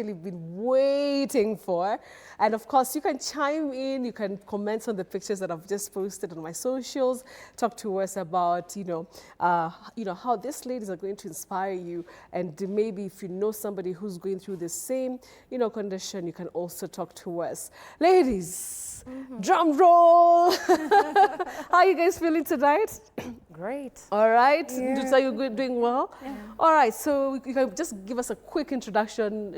been waiting for. And of course, you can chime in, you can comment on the pictures that I've just posted on my socials, talk to us about, how these ladies are going to inspire you. And maybe if you know somebody who's going through the same, condition, you can also talk to us. Ladies, drum roll. How are you guys feeling tonight? Great. All right. Yeah. So you're doing well? Yeah. All right. So you can just give us a quick introduction,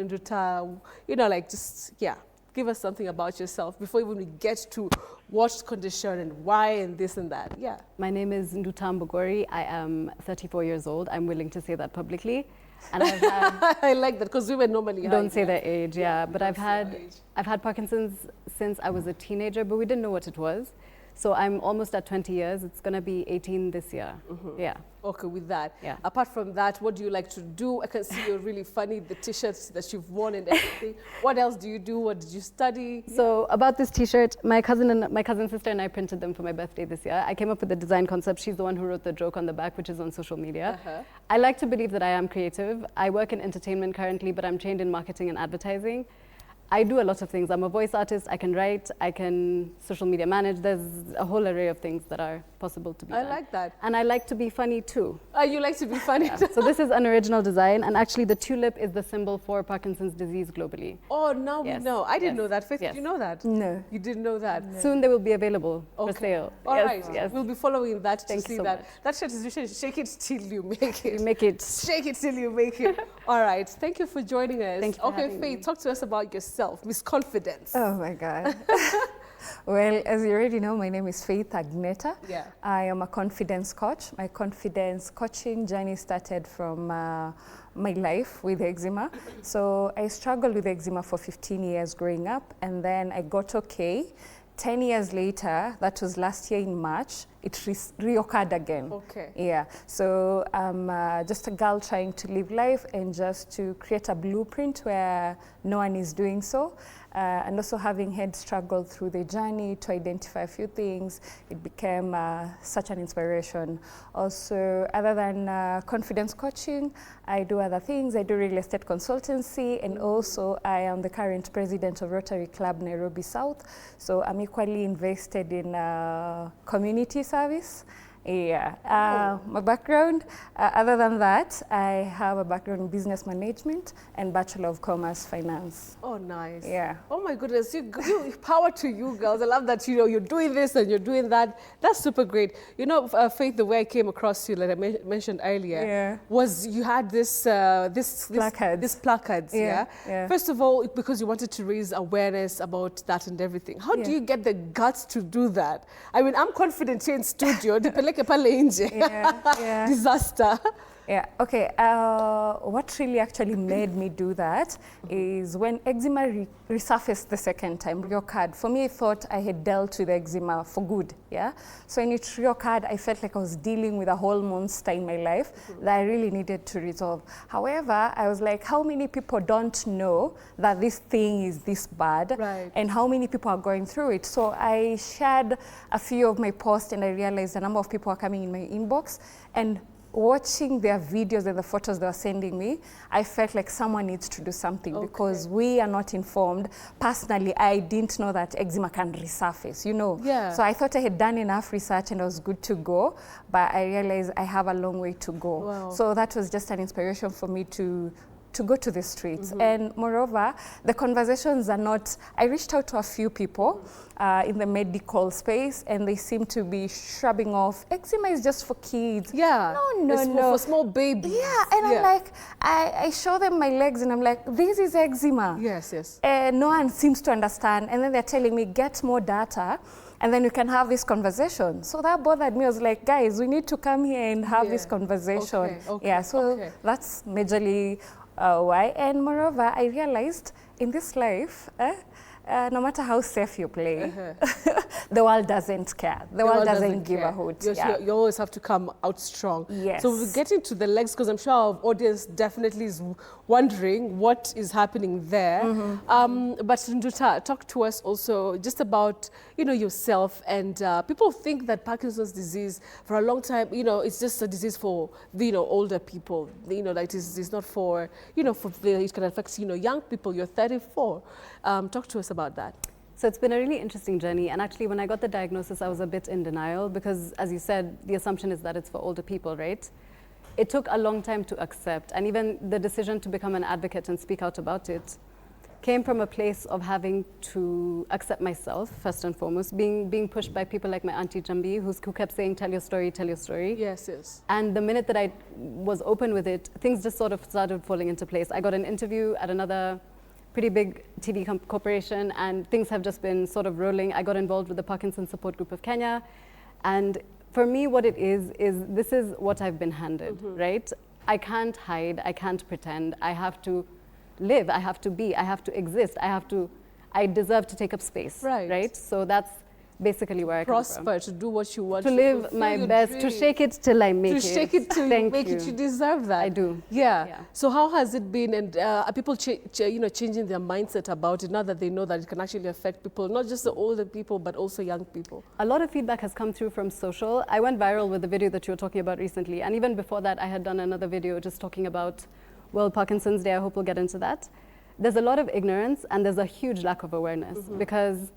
give us something about yourself before even we get to what's condition and why and this and that. Yeah. My name is Nduta Mbogori. I am 34 years old. I'm willing to say that publicly. And I've had I like that because women normally don't say their age, yeah. But I've had Parkinson's since I was a teenager, but we didn't know what it was. So I'm almost at 20 years. It's going to be 18 this year. Yeah. Okay, with that. Yeah. Apart from that, what do you like to do? I can see you're really funny, the t-shirts that you've worn and everything. What else do you do? What did you study? So about this t-shirt, my cousin sister and I printed them for my birthday this year. I came up with the design concept. She's the one who wrote the joke on the back, which is on social media. I like to believe that I am creative. I work in entertainment currently, but I'm trained in marketing and advertising. I do a lot of things. I'm a voice artist. I can write. I can social media manage. There's a whole array of things that are possible to be done. I like that. And I like to be funny too. You like to be funny? Yeah. So this is an original design, and actually the tulip is the symbol for Parkinson's disease globally. Oh, now we know. I didn't know that. Faith, yes. Did you know that? No. You didn't know that? No. Soon they will be available for sale. All right. Yes. We'll be following that to Thank see you so that. much. That shirt is shake it till you make it. You make it. Shake it till you make it. All right. Thank you for joining us. Thank you for having Faith, me. talk to us about yourself. Miss Confidence. Oh my God. Well, as you already know, my name is Faith Agneta. Yeah. I am a confidence coach. My confidence coaching journey started from my life with eczema. So I struggled with eczema for 15 years growing up, and then I got okay. 10 years later, that was last year in March, it reoccurred again. Okay. Yeah. So I'm just a girl trying to live life and just to create a blueprint where no one is doing so. And also having had struggled through the journey to identify a few things, it became such an inspiration. Also, other than confidence coaching, I do other things. I do real estate consultancy, and also I am the current president of Rotary Club Nairobi South. So I'm equally invested in community service. Yeah, my background, other than that, I have a background in business management and Bachelor of Commerce Finance. Oh, nice. Yeah. Oh my goodness, you power to you girls. I love that, you're doing this and you're doing that. That's super great. Faith, the way I came across you, like I mentioned earlier, was you had these placards, yeah? First of all, because you wanted to raise awareness about that and everything. How do you get the guts to do that? I mean, I'm confident here in studio. Disaster. Yeah, okay. What really actually made me do that is when eczema resurfaced the second time, reoccurred. For me, I thought I had dealt with eczema for good, yeah? So when it reoccurred, I felt like I was dealing with a whole monster in my life that I really needed to resolve. However, I was like, how many people don't know that this thing is this bad? Right. And how many people are going through it? So I shared a few of my posts, and I realized a number of people are coming in my inbox, and watching their videos and the photos they were sending me, I felt like someone needs to do something because we are not informed. Personally, I didn't know that eczema can resurface, Yeah. So I thought I had done enough research and I was good to go, but I realized I have a long way to go. Wow. So that was just an inspiration for me to go to the streets. And moreover, the conversations are not, I reached out to a few people in the medical space, and they seem to be shrugging off, eczema is just for kids. Yeah. No. It's for small babies. Yeah, and I'm like, I show them my legs and I'm like, this is eczema. Yes. And no one seems to understand. And then they're telling me, get more data, and then we can have this conversation. So that bothered me. I was like, guys, we need to come here and have this conversation. Okay. So that's majorly why. And moreover, I realized in this life, no matter how safe you play, the world doesn't care. The world doesn't give a hoot. You always have to come out strong. Yes. So we're getting to the legs, because I'm sure our audience definitely is wondering what is happening there. But Nduta, talk to us also just about, yourself. And people think that Parkinson's disease, for a long time, it's just a disease for the, older people. That it's not for, it can affect, young people. You're 34. Talk to us about that. So it's been a really interesting journey. And actually, when I got the diagnosis, I was a bit in denial because, as you said, the assumption is that it's for older people, right? It took a long time to accept. And even the decision to become an advocate and speak out about it came from a place of having to accept myself, first and foremost, being pushed by people like my auntie Jambi, who kept saying, tell your story, tell your story. Yes, yes. And the minute that I was open with it, things just sort of started falling into place. I got an interview at another pretty big TV corporation, and things have just been sort of rolling. I got involved with the Parkinson Support Group of Kenya. And for me, what it is this is what I've been handed, right? I can't hide, I can't pretend. I have to live, I have to be, I have to exist, I deserve to take up space, right? So that's basically where I come from. Prosper, to do what you want. To live my best, to shake it till I make it. To shake it till you make it, you deserve that. I do. Yeah. So how has it been, and are people changing their mindset about it now that they know that it can actually affect people, not just the older people, but also young people? A lot of feedback has come through from social. I went viral with the video that you were talking about recently, and even before that, I had done another video just talking about World Parkinson's Day. I hope we'll get into that. There's a lot of ignorance, and there's a huge lack of awareness because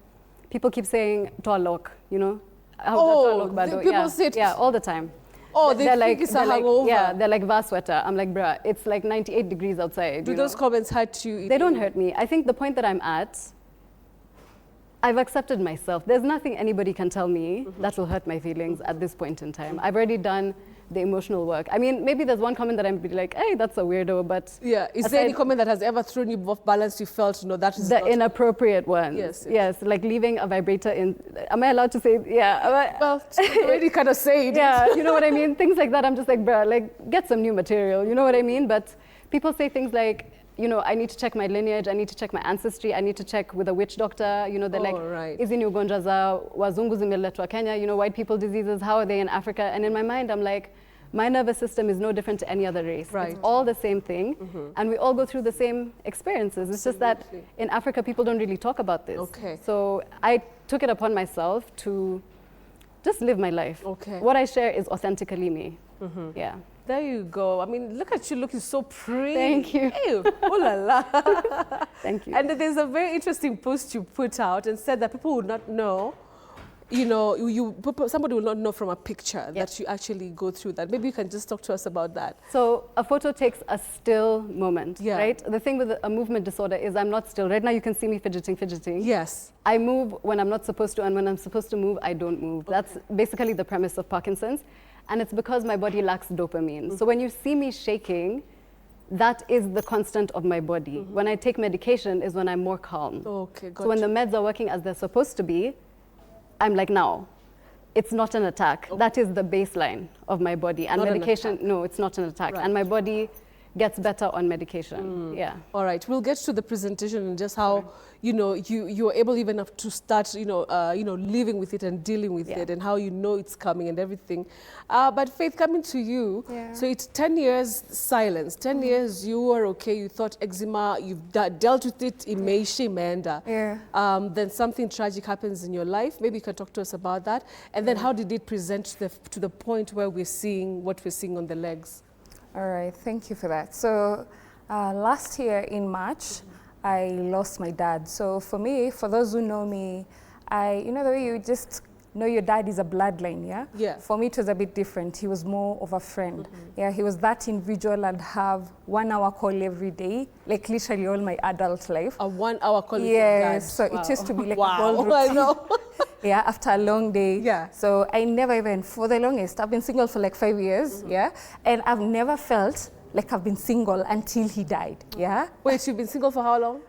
people keep saying "toalok," people say it. Yeah, all the time. Oh, they're like, it's a hangover. Yeah, they're like "va sweater." I'm like, bruh, it's like 98 degrees outside. Do those comments hurt you? They don't hurt me. I think the point that I'm at, I've accepted myself. There's nothing anybody can tell me that will hurt my feelings at this point in time. I've already done the emotional work. I mean, maybe there's one comment that I'm like, hey, that's a weirdo, but... Yeah, is there any comment that has ever thrown you off balance you felt, that is the inappropriate one? Yes, like leaving a vibrator in... Am I allowed to say, yeah? Well, already kind of say it. Yeah, you know what I mean? Things like that, I'm just like, bruh, like, get some new material, you know what I mean? But people say things like, I need to check my lineage, I need to check my ancestry, I need to check with a witch doctor, they're like, hizi ni ugonjwa za wazungu zimeletwa Kenya, white people diseases, how are they in Africa? And in my mind, I'm like, my nervous system is no different to any other race. It's all the same thing, and we all go through the same experiences. It's just that in Africa, people don't really talk about this. So I took it upon myself to just live my life. What I share is authentically me. Yeah. There you go. I mean, look at you looking so pretty. Thank you. Ew. Oh la la. Thank you. And there's a very interesting post you put out and said that people would not know, somebody will not know from a picture that you actually go through that. Maybe you can just talk to us about that. So a photo takes a still moment, right? The thing with a movement disorder is I'm not still. Right now you can see me fidgeting. Yes. I move when I'm not supposed to, and when I'm supposed to move, I don't move. That's basically the premise of Parkinson's. And it's because my body lacks dopamine. So when you see me shaking, that is the constant of my body. When I take medication is when I'm more calm. Okay, so when the meds are working as they're supposed to be, I'm like, now, it's not an attack. That is the baseline of my body. And not medication, no, it's not an attack. And my body gets better on medication. Yeah. All right, we'll get to the presentation and just how you were able even to start living with it and dealing with it, and how it's coming and everything. But Faith, coming to you, so it's 10 years silence, 10 years you were okay, you thought eczema, you've dealt with it, then something tragic happens in your life. Maybe you can talk to us about that. And then how did it present to the point where we're seeing what we're seeing on the legs? All right, thank you for that. So last year in March, I lost my dad. So for me, for those who know me, the way you just know your dad is a bloodline, yeah? For me, it was a bit different. He was more of a friend. Yeah, he was that individual I'd have 1 hour call every day, like literally all my adult life. A 1 hour call? Yes, so it used to be like a whole routine. I know. Yeah, after a long day. Yeah. So I never even, for the longest, I've been single for like 5 years, yeah? And I've never felt like I've been single until he died, yeah? Wait, you've been single for how long?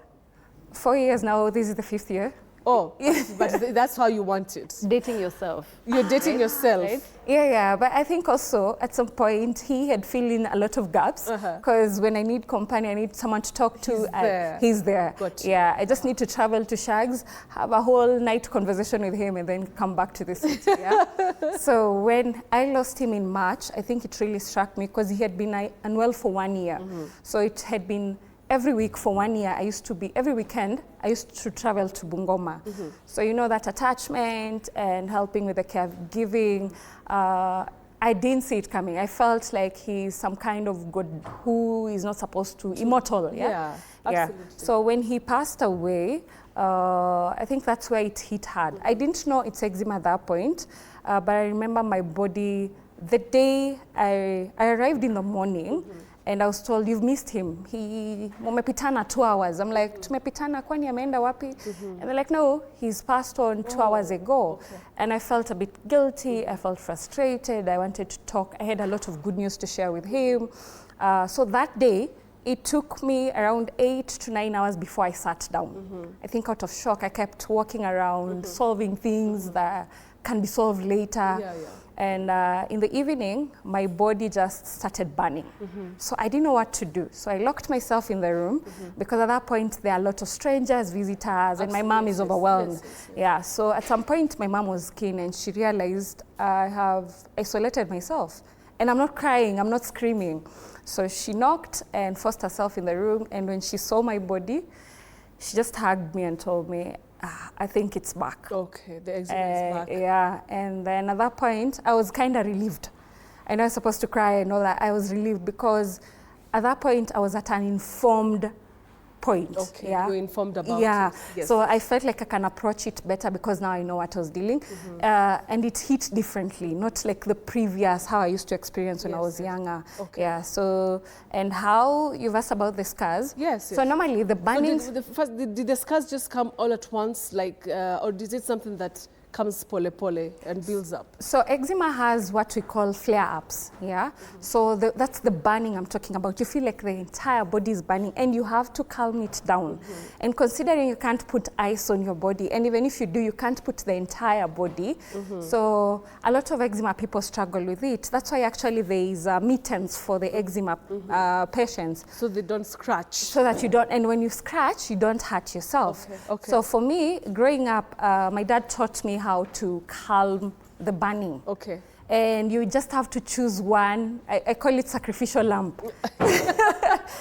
4 years now, this is the 5th year. Oh, but that's how you want it. Dating yourself. You're dating yourself. Right? Yeah, but I think also at some point he had filled in a lot of gaps because when I need company, I need someone to talk to. He's there. Got you. Yeah, I just need to travel to Shags, have a whole night conversation with him, and then come back to the city. Yeah? So when I lost him in March, I think it really struck me because he had been unwell for 1 year. So it had been every week for 1 year. Every weekend, I used to travel to Bungoma. So you know that attachment and helping with the caregiving, I didn't see it coming. I felt like he's some kind of god who is not supposed to, immortal. Yeah, absolutely. So when he passed away, I think that's where it hit hard. I didn't know it's eczema at that point, but I remember my body, the day I arrived in the morning, and I was told, you've missed him. Mumepitana 2 hours. I'm like, tumepitana kwani ameenda wapi? And they're like, no, he's passed on 2 hours ago. And I felt a bit guilty. I felt frustrated. I wanted to talk. I had a lot of good news to share with him. So that day, it took me around 8 to 9 hours before I sat down. I think out of shock, I kept walking around, solving things that can be solved later. And in the evening, my body just started burning. So I didn't know what to do. So I locked myself in the room because at that point, there are a lot of strangers, visitors, and my mom is overwhelmed. Yeah, so at some point, my mom was keen and she realized I have isolated myself. And I'm not crying, I'm not screaming. So she knocked and forced herself in the room. And when she saw my body, she just hugged me and told me, I think it's back. Okay, the eczema is back. Yeah, and then at that point, I was kind of relieved. I know I was supposed to cry and all that. I was relieved because at that point, I was at an informed point. Okay, yeah? you're informed about it. Yes. So I felt like I can approach it better because now I know what I was dealing. And it hit differently, not like the previous, how I used to experience when I was younger. Okay. Yeah, so, and how you've asked about the scars. Yes. So normally the burning... So did the scars just come all at once, like, or is it something that comes pole and builds up? So eczema has what we call flare-ups, yeah? So that's the burning I'm talking about. You feel like the entire body is burning and you have to calm it down. And considering you can't put ice on your body, and even if you do, you can't put the entire body. So a lot of eczema people struggle with it. That's why actually there is mittens for the eczema patients. So they don't scratch. So that you don't, and when you scratch, you don't hurt yourself. Okay. So for me, growing up, my dad taught me how to calm the burning. Okay. And you just have to choose one. I call it sacrificial lamp.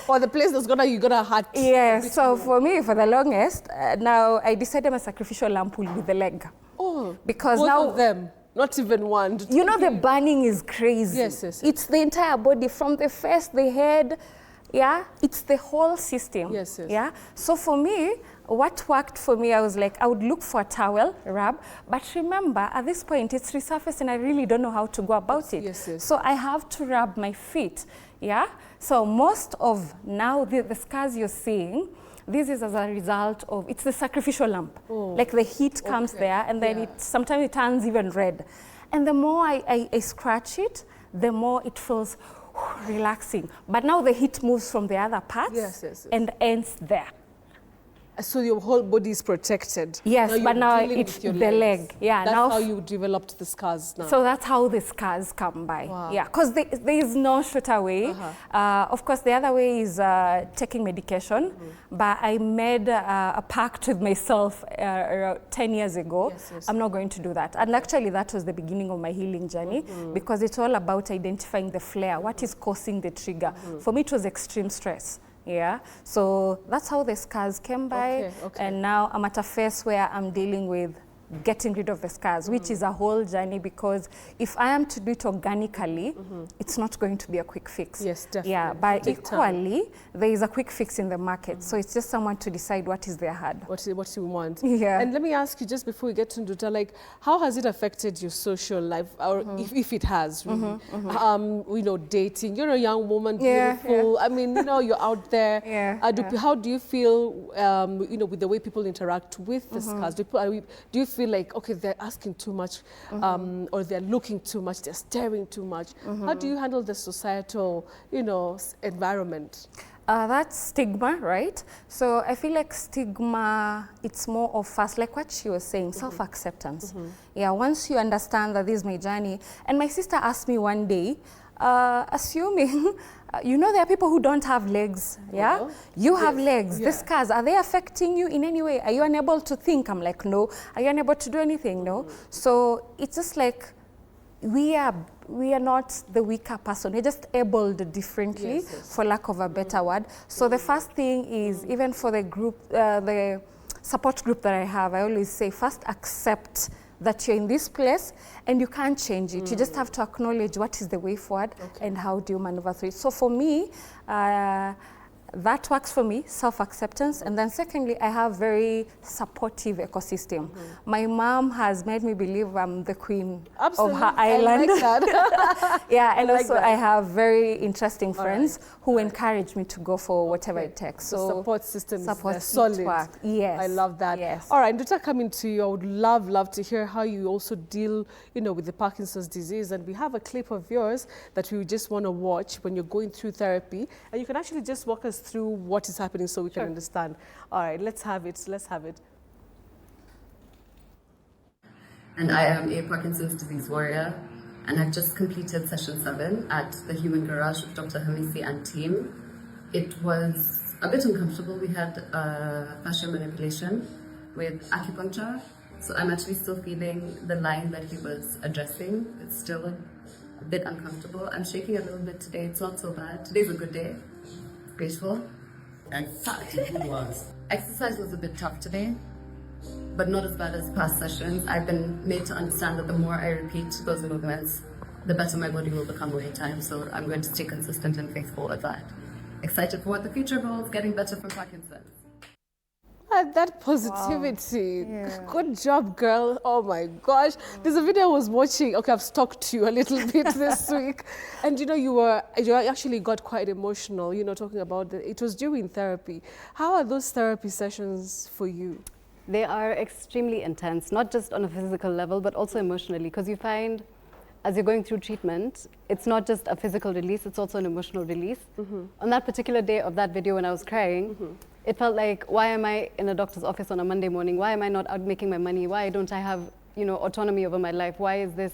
Or the place that's you're gonna hurt. Yeah, so for me, for the longest, now I decided my sacrificial lamp will be the leg. Oh, because both now of them, not even one. You know the burning is crazy. Yes. It's the entire body, from the face, the head, yeah? It's the whole system. Yes. Yeah? So for me, what worked for me, I was like, I would look for a towel, rub, but remember, at this point, it's resurfaced and I really don't know how to go about it. Yes. So I have to rub my feet, yeah? So most of now, the scars you're seeing, this is as a result of, it's the sacrificial lamp. Like the heat comes there and then sometimes it turns even red. And the more I scratch it, the more it feels relaxing. But now the heat moves from the other parts and ends there. So your whole body is protected. Yes, but now it's the leg. Yeah, that's now how you developed the scars now. So that's how the scars come by. Wow. Yeah, because there is no shorter way. Of course, the other way is taking medication. But I made a pact with myself 10 years ago. I'm not going to do that. And actually, that was the beginning of my healing journey because it's all about identifying the flare. What is causing the trigger? For me, it was extreme stress. Yeah, so that's how the scars came by. And now I'm at a phase where I'm dealing with getting rid of the scars, which is a whole journey because if I am to do it organically, it's not going to be a quick fix. Yes, definitely. Yeah, but equally, there is a quick fix in the market. So it's just someone to decide what is their hard. What you want. Yeah. And let me ask you just before we get into it, like, how has it affected your social life, or if it has, really? You know, dating. You're a young woman, beautiful. I mean, you know, you're out there. How do you feel, you know, with the way people interact with the scars? Do you feel like, okay, they're asking too much, or they're looking too much, they're staring too much? How do you handle the societal, you know, environment? That's stigma, right? So I feel like stigma, it's more of first, like what she was saying, self-acceptance. Yeah, once you understand that this is my journey. And my sister asked me one day, assuming, you know, there are people who don't have legs, yeah? You have legs, the scars, are they affecting you in any way? Are you unable to think? I'm like, no. Are you unable to do anything? No. So it's just like, we are not the weaker person. We're just abled differently, for lack of a better word. So the first thing is, even for the group, the support group that I have, I always say, first accept that you're in this place and you can't change it. You just have to acknowledge what is the way forward and how do you maneuver through it. So for me, that works for me, self-acceptance. And then secondly, I have very supportive ecosystem. My mom has made me believe I'm the queen of her island. I like that. Yeah, and also I have very interesting friends who encourage me to go for whatever it takes. So the support system is solid. Yes. I love that. Yes. All right, Ndota, coming to you, I would love to hear how you also deal, you know, with the Parkinson's disease. And we have a clip of yours that we just want to watch when you're going through therapy. And you can actually just walk us through what is happening so we can understand. All right, let's have it. And I am a Parkinson's disease warrior, and I've just completed session 7 at the Human Garage with Dr. Hamisi and team. It was a bit uncomfortable. We had fascia manipulation with acupuncture, so I'm actually still feeling the line that he was addressing. It's still a bit uncomfortable. I'm shaking a little bit today. It's not so bad. Today's a good day. Grateful. Exercise was a bit tough today, but not as bad as past sessions. I've been made to understand that the more I repeat those movements, the better my body will become over time. So I'm going to stay consistent and faithful at that. Excited for what the future holds, getting better from Parkinson's. That positivity. Wow. Good job, girl. Oh my gosh. There's a video I was watching. Okay, I've stalked you a little bit this week. And you know, you actually got quite emotional, you know, talking about it was during therapy. How are those therapy sessions for you? They are extremely intense, not just on a physical level, but also emotionally, because you find as you're going through treatment, it's not just a physical release, it's also an emotional release. On that particular day of that video when I was crying, it felt like, why am I in a doctor's office on a Monday morning? Why am I not out making my money? Why don't I have, you know, autonomy over my life? Why is this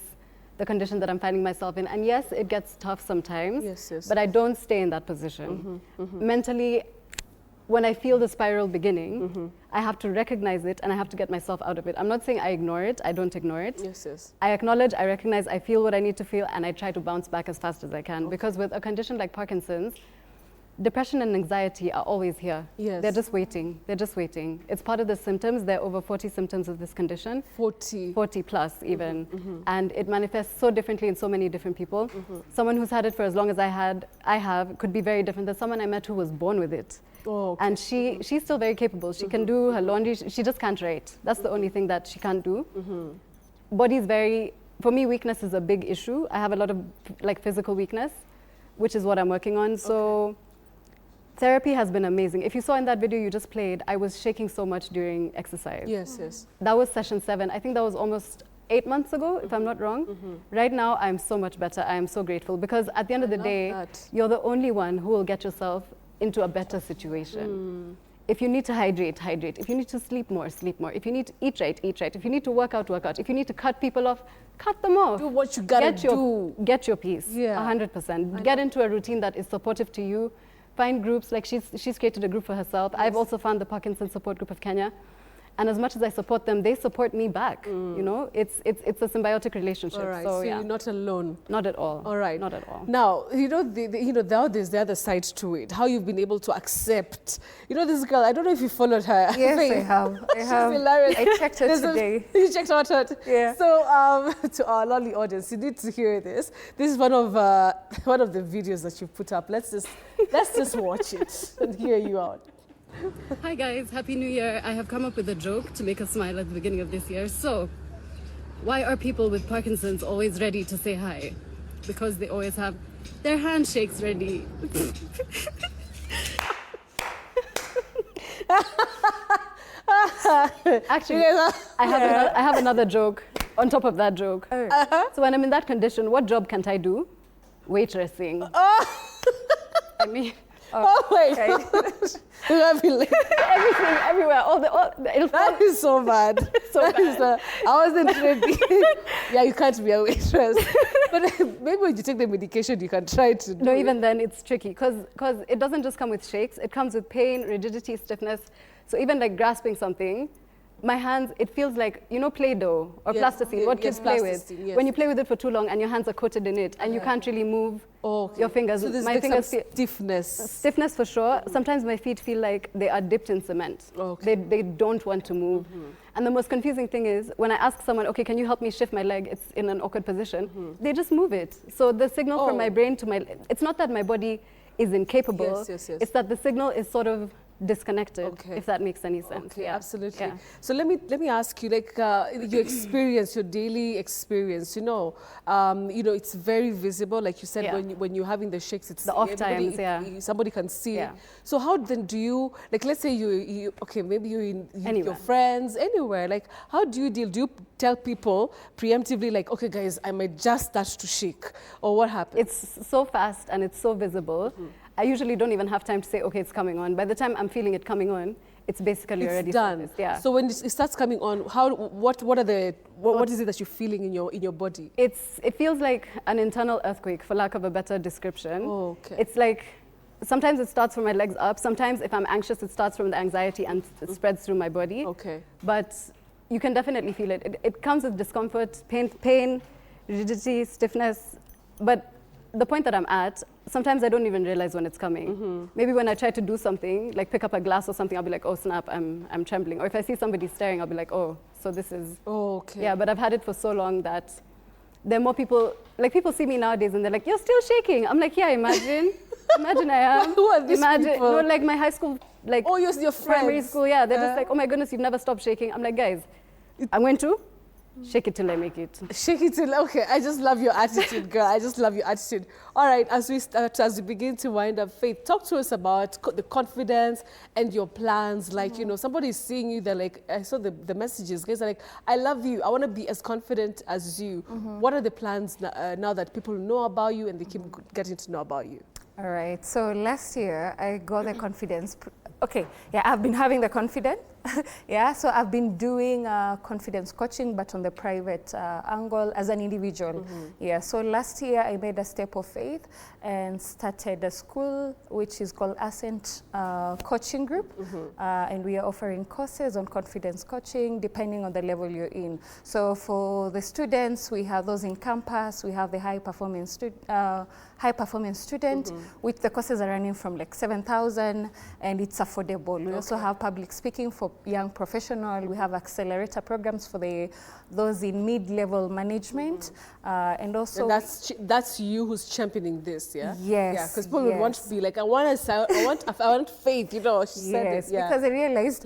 the condition that I'm finding myself in? And yes, it gets tough sometimes, but I don't stay in that position. Mentally, when I feel the spiral beginning, I have to recognize it and I have to get myself out of it. I'm not saying I ignore it, I don't ignore it. I acknowledge, I recognize, I feel what I need to feel, and I try to bounce back as fast as I can. Because with a condition like Parkinson's, depression and anxiety are always here. They're just waiting, It's part of the symptoms. There are over 40 symptoms of this condition. 40 plus even. And it manifests so differently in so many different people. Someone who's had it for as long as I have could be very different than someone I met who was born with it. And she's still very capable. She can do her laundry, she just can't write. That's the only thing that she can't do. Body's very, for me, weakness is a big issue. I have a lot of like physical weakness, which is what I'm working on. So therapy has been amazing. If you saw in that video you just played, I was shaking so much during exercise. That was session 7. I think that was almost 8 months ago, if I'm not wrong. Right now, I'm so much better. I am so grateful because at the end of the day, you're the only one who will get yourself into a better situation. If you need to hydrate, hydrate. If you need to sleep more, sleep more. If you need to eat right, eat right. If you need to work out, work out. If you need to cut people off, cut them off. Do what you gotta do. Get your peace, 100%. Get into a routine that is supportive to you. Find groups, like she's created a group for herself. I've also found the Parkinson Support Group of Kenya. And as much as I support them, they support me back. You know, it's a symbiotic relationship. All right, so yeah. You're not alone. Not at all. All right, not at all. Now, you know, now there's the other side to it. How you've been able to accept. You know, this girl. I don't know if you followed her. Yes, I have. She's hilarious. I checked her today. You checked her out. Yeah. So, to our lovely audience, you need to hear this. This is one of the videos that you put up. Let's just watch it and hear you out. Hi guys, Happy New Year. I have come up with a joke to make us smile at the beginning of this year. So, why are people with Parkinson's always ready to say hi? Because they always have their handshakes ready. Actually, I have another joke on top of that joke. So when I'm in that condition, what job can't I do? Waitressing. I mean, Oh my okay. gosh. Everything, everywhere, that is so bad. So That is bad. I wasn't ready. Yeah, you can't be a waitress. But maybe when you take the medication, you can try to do No, it. even then it's tricky because it doesn't just come with shakes. It comes with pain, rigidity, stiffness. So even like grasping something, my hands, it feels like, you know, Play-Doh or Yeah, plasticine, what yes, kids play with. plasticine, yes. When you play with it for too long and your hands are coated in it and you can't really move your fingers. So there's My like fingers some feel stiffness. stiffness for sure. Sometimes my feet feel like they are dipped in cement. Okay. They don't want to move. And the most confusing thing is when I ask someone, okay, can you help me shift my leg? It's in an awkward position. They just move it. So the signal from my brain to my, it's not that my body is incapable. Yes. It's that the signal is sort of disconnected, Okay. if that makes any sense. Okay, Yeah. absolutely. Yeah. So let me ask you, like your experience, your daily experience. You know, it's very visible. Like you said, Yeah. when you're having the shakes, it's The off everybody- times, yeah. somebody can see Yeah. it. So how then do you, like, let's say you okay, maybe you're in your Anywhere. friends, anywhere. Like, how do you deal? Do you tell people preemptively, like, okay, guys, I might just start to shake, or what happens? It's so fast and it's so visible. I usually don't even have time to say, okay, it's coming on. By the time I'm feeling it coming on, it's basically already It's done. surfaced. Yeah. So when it starts coming on, what is it that you're feeling in your body? It feels like an internal earthquake, for lack of a better description. Oh, okay. It's like, sometimes it starts from my legs up. Sometimes if I'm anxious, it starts from the anxiety and it spreads through my body. Okay. But you can definitely feel it. It comes with discomfort, pain, rigidity, stiffness. But the point that I'm at, sometimes I don't even realize when it's coming. Maybe when I try to do something, like pick up a glass or something, I'll be like, oh snap, I'm trembling. Or if I see somebody staring, I'll be like, oh, so this is... Oh, okay. Yeah, but I've had it for so long that there are more people, like people see me nowadays and they're like, you're still shaking. I'm like, yeah, imagine I am. Who are these people? No, like my high school, like Oh, your primary friends. school, yeah. They're just like, oh my goodness, you've never stopped shaking. I'm like, guys, I'm going to shake it till I make it. Shake it till, okay. I just love your attitude, girl. I just love your attitude. All right, as we begin to wind up, Faith, talk to us about the confidence and your plans. Like, somebody's seeing you, they're like, I saw the messages. Guys are like, I love you. I want to be as confident as you. What are the plans now that people know about you and they keep getting to know about you? All right, so last year I got the confidence. Okay, yeah, I've been having the confidence. Yeah, so I've been doing confidence coaching, but on the private angle as an individual. Yeah, so last year I made a step of faith and started a school which is called Ascent Coaching Group. And we are offering courses on confidence coaching depending on the level you're in. So for the students, we have those in campus, we have the high performance student, which the courses are running from like 7,000 and it's affordable. We also have public speaking for young professional. We have accelerator programs for those in mid-level management, and also And that's you who's championing this, yeah? Yes, Yeah, because people would want to be like, I want Faith, she said it. Yeah. Because I realized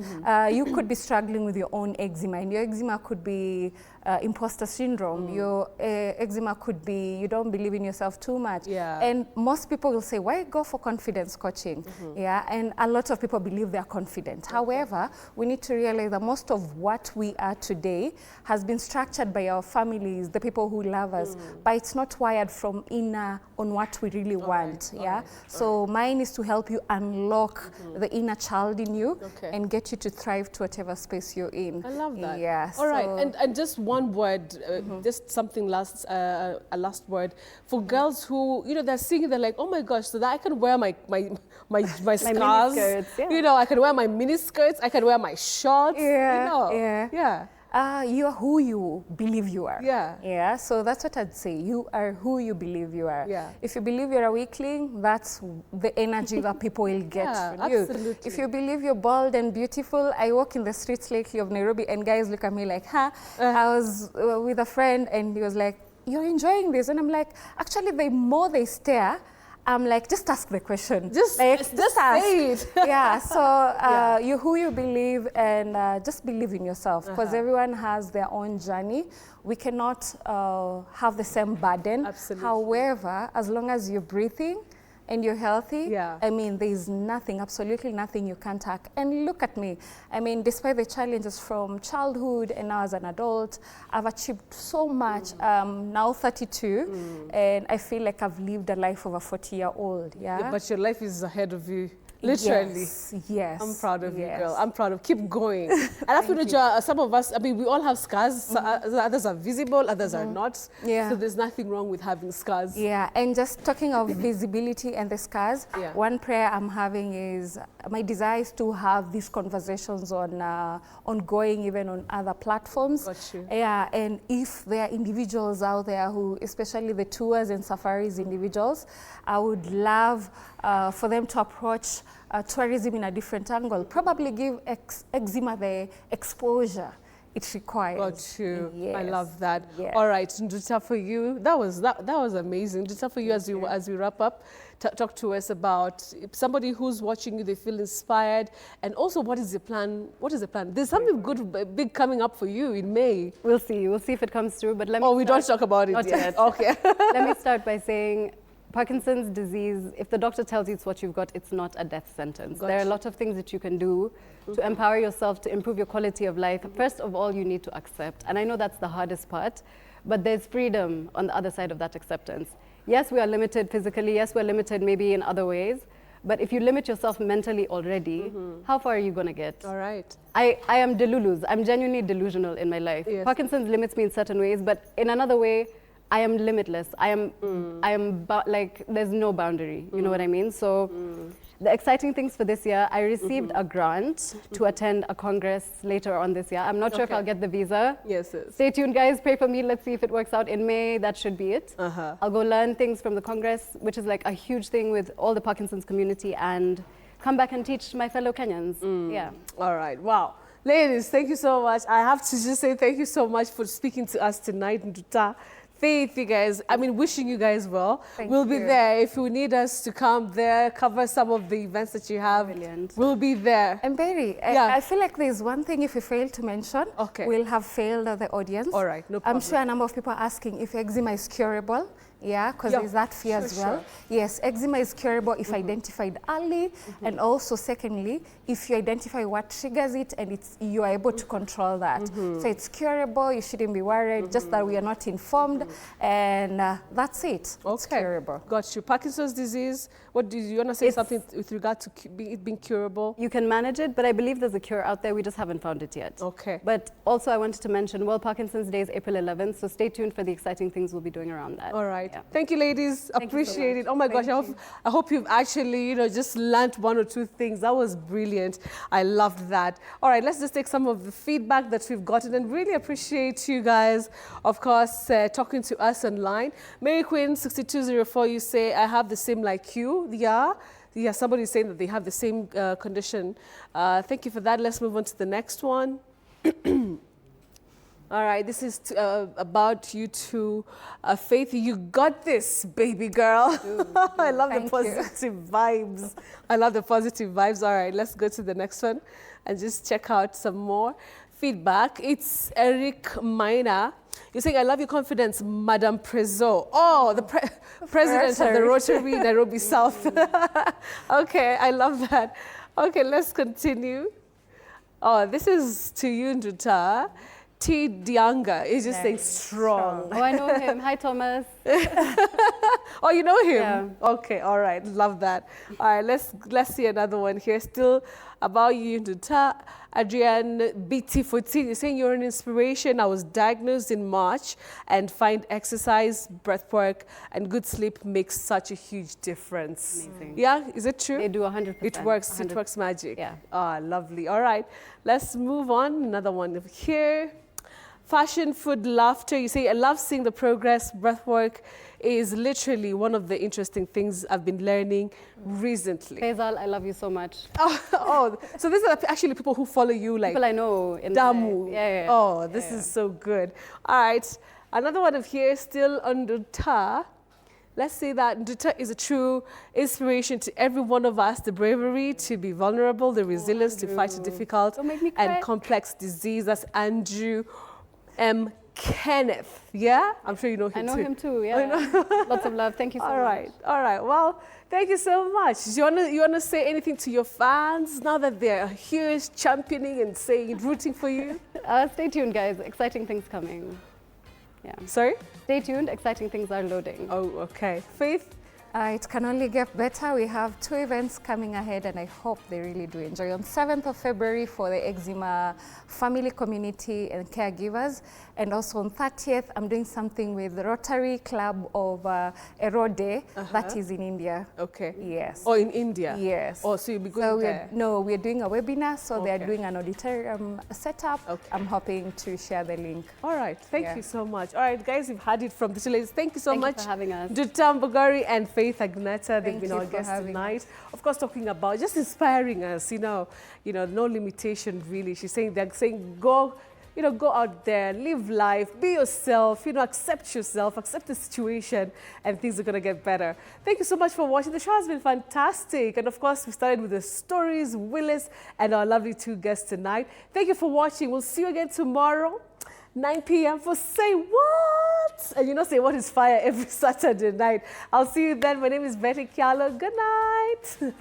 you could be struggling with your own eczema, and your eczema could be imposter syndrome. Your eczema could be you don't believe in yourself too much. Yeah. And most people will say, why go for confidence coaching? Yeah, and a lot of people believe they're confident. However, we need to realize that most of what we are today has been structured by our families, the people who love us, but it's not wired from inner on what we really want. Yeah. So mine is to help you unlock the inner child in you and get you to thrive to whatever space you're in. I love that. Yeah. All right, and just one word, just something a last word for girls who they're seeing it, they're like, oh my gosh, so that I can wear my scarves, miniskirts, I can wear my mini skirts, I can wear my shorts, yeah. You are who you believe you are. Yeah. Yeah. So that's what I'd say. You are who you believe you are. Yeah. If you believe you're a weakling, that's the energy that people will get from you. Absolutely. If you believe you're bold and beautiful, I walk in the streets lately of Nairobi and guys look at me like, huh? I was with a friend and he was like, you're enjoying this? And I'm like, actually, the more they stare, I'm like, just ask the question. Just ask. say it. Yeah, so you who you believe and just believe in yourself because everyone has their own journey. We cannot have the same burden. Absolutely. However, as long as you're breathing and you're healthy, Yeah. I mean, there's nothing, absolutely nothing you can't hack. And look at me. I mean, despite the challenges from childhood and now as an adult, I've achieved so much. Now 32, and I feel like I've lived a life of a 40-year-old. Yeah. But your life is ahead of you. Literally. Yes. I'm proud of you, yes. girl. I'm proud of. Keep going. And after some of us, I mean, we all have scars. So, others are visible, others are not. Yeah. So there's nothing wrong with having scars. Yeah, and just talking of visibility and the scars, Yeah. one prayer I'm having is, my desire is to have these conversations on ongoing, even on other platforms. Got you. Yeah, and if there are individuals out there who, especially the tours and safaris individuals, I would love for them to approach tourism in a different angle, probably give eczema the exposure it requires. Got you. Yes. I love that. Yes. All right, Nduta, for you, that was amazing. Nduta, for you, as we wrap up, talk to us about somebody who's watching you, they feel inspired, and also what is the plan? What is the plan? There's something good, big coming up for you in May. We'll see if it comes through. But let me. Oh, we don't talk about it Not yet. yet. Okay. Let me start by saying, Parkinson's disease, if the doctor tells you it's what you've got, it's not a death sentence. There are a lot of things that you can do to empower yourself, to improve your quality of life. First of all, you need to accept. And I know that's the hardest part, but there's freedom on the other side of that acceptance. Yes, we are limited physically. Yes, we're limited maybe in other ways. But if you limit yourself mentally already, how far are you going to get? All right. I am delulus. I'm genuinely delusional in my life. Yes. Parkinson's limits me in certain ways, but in another way, I am limitless. Like, there's no boundary. You know what I mean? So the exciting things for this year, I received a grant to attend a congress later on this year. I'm not sure if I'll get the visa. Yes, yes. Stay tuned, guys. Pray for me. Let's see if it works out in May. That should be it. I'll go learn things from the congress, which is like a huge thing with all the Parkinson's community, and come back and teach my fellow Kenyans. Yeah. All right. Wow. Ladies, thank you so much. I have to just say thank you so much for speaking to us tonight, Nduta. Faith, you guys. I mean, wishing you guys well. We'll be there. If you need us to come there, cover some of the events that you have, Brilliant. We'll be there. And Berry, Yeah. I feel like there's one thing if we fail to mention, we'll have failed the audience. All right, no problem. I'm sure a number of people are asking if eczema is curable. Yeah, because there's that fear as well. Sure. Yes, eczema is curable if identified early, and also secondly, if you identify what triggers it and you are able to control that. So it's curable, you shouldn't be worried, just that we are not informed, and that's it. It's curable. Got you. Parkinson's disease, what do you want to say something with regard to it being curable? You can manage it, but I believe there's a cure out there. We just haven't found it yet. Okay. But also I wanted to mention World Parkinson's Day is April 11th, so stay tuned for the exciting things we'll be doing around that. All right. Yeah. Thank you, ladies. Thank you so Appreciate much. it. Oh my Thank gosh, I hope you've actually, just learned one or two things. That was brilliant. I loved that. All right, let's just take some of the feedback that we've gotten, and really appreciate you guys, of course, talking to us online. Mary Queen 6204, you say, I have the same like you. Yeah, somebody's saying that they have the same condition. Thank you for that. Let's move on to the next one. All right, this is about you two. Faith, you got this, baby girl. I love the positive vibes. I love the positive vibes. All right, let's go to the next one and just check out some more feedback. It's Eric Minor. You're saying, I love your confidence, Madam Prezo. Oh, the president of the Rotary Nairobi South. Okay, I love that. Okay, let's continue. Oh, this is to you, Nduta. T. Dianga is just saying strong. Oh, I know him. Hi, Thomas. Oh, you know him? Yeah. Okay, all right. Love that. All right, let's see another one here. Still about you, Nduta. Adrian BT14, you're saying you're an inspiration. I was diagnosed in March and find exercise, breath work, and good sleep makes such a huge difference. Amazing. Yeah, is it true? They do 100%. It works. 100%. It works magic. Yeah. Ah, lovely. All right, let's move on. Another one over here. Fashion, food, laughter. You say, I love seeing the progress. Breathwork is literally one of the interesting things I've been learning recently. Faisal, I love you so much. Oh, so these are actually people who follow you, like People I know. In Damu. Yeah. Oh, this is so good. All right, another one of here, still on Nduta. Let's say that Nduta is a true inspiration to every one of us, the bravery to be vulnerable, the resilience to fight a difficult Don't make me cry. and complex disease. That's Andrew M. Kenneth. Yeah, I'm sure you know him too. I know him too. Yeah. Oh, you know? Lots of love. Thank you so All much. right, all right. Well, thank you so much. Do you wanna say anything to your fans now that they're here championing and saying, rooting for you? Stay tuned, guys. Exciting things coming. Yeah. Sorry? Stay tuned. Exciting things are loading. Oh, okay. Faith? It can only get better. We have 2 events coming ahead, and I hope they really do enjoy. On 7th of February for the eczema family, community, and caregivers. And also on 30th, I'm doing something with the Rotary Club of Erode, that is in India. Okay. Yes. Oh, in India? Yes. Oh, so you'll be going there? We're doing a webinar, so they're Okay. doing an auditorium setup. Okay. I'm hoping to share the link. All right. Thank you so much. All right, guys, you've had it from the two ladies. Thank you so Thank you much. for having us. Dutam Bogari and Faith Agneta, they've Thank been you our for guests having tonight. Of course, talking about just inspiring us, no limitation really. They're saying go out there, live life, be yourself, accept yourself, accept the situation, and things are going to get better. Thank you so much for watching. The show has been fantastic. And of course, we started with the stories, Willis, and our lovely 2 guests tonight. Thank you for watching. We'll see you again tomorrow, 9 p.m. for Say What? And Say What is fire every Saturday night. I'll see you then. My name is Betty Kialo. Good night.